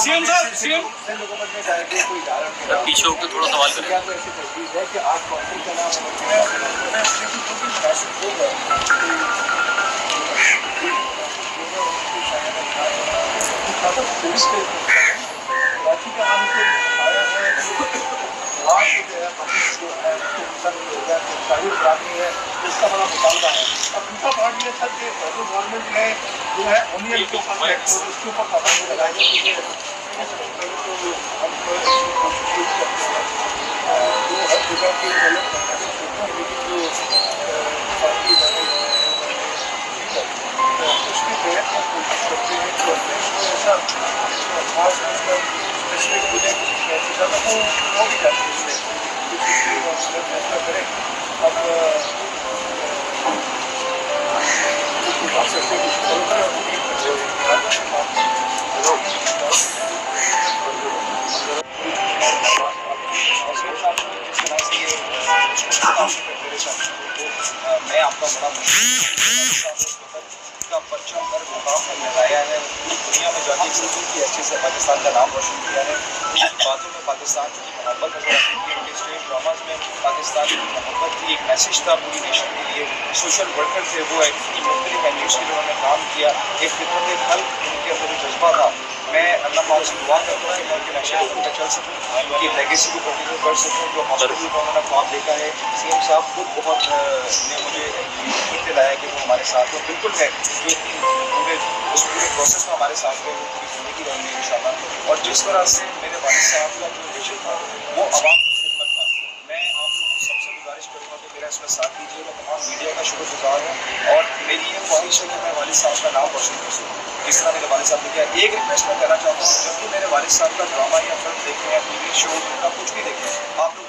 CM साहब CM पीछे होकर थोड़ा सवाल करें। इसका बड़ा मुकाबला है। अब दूसरा पार्ट ये था कि गवर्नमेंट ने जो है ओनियन के ऊपर उसके ऊपर पाबंदी लगाई है। मैं आपका बड़ा का परचम पर मुकाम पर लगाया है, दुनिया में जाके की अच्छे से पाकिस्तान का नाम रोशन किया है। बातों में पाकिस्तान की मोहब्बत नजर आती है, उनके स्टेज ड्रामाज में पाकिस्तान की मोहब्बत की एक मैसेज था पूरी नेशन के लिए। सोशल वर्कर थे वो, इतनी मुख्तलिफ एंगल्स के उन्होंने काम किया, एक खिदमत खल उनके अंदर जज्बा था। मैं अल्लाह पाक से दुआ करता हूँ कि मैं उनके नक्शे पर चल सकूँ, उनकी लेगेसी को कंटिन्यू कर सकूँ। जो हॉस्पिटल का उन्होंने ख्वाब देखा है, सीएम साहब खुद बहुत ने मुझे दिलाया कि वो हमारे साथ हो, बिल्कुल है जो पूरे प्रोसेस में हमारे साथ में वो पूरी ज़िंदगी रहेंगे इंशाल्लाह। और जिस तरह से मेरे वालिद साहब का जो विजन था वो आवाम की खिदमत था। मैं आप लोगों को सबसे गुजारिश करूँगा कि मेरा इसमें साथ दीजिए। मैं तमाम मीडिया का शुक्रगुजार हूँ और मेरी ये ख्वाहिश है कि मैं वालिद साहब का नाम रोशन कर सकूँ जिस तरह मेरे वालिद साहब ने किया। एक रिक्वेस्ट मैं करना चाहता हूँ, जब भी मेरे वालिद साहब का ड्रामा या फिल्म देखें या टीवी शो या कुछ भी देखें, आप लोग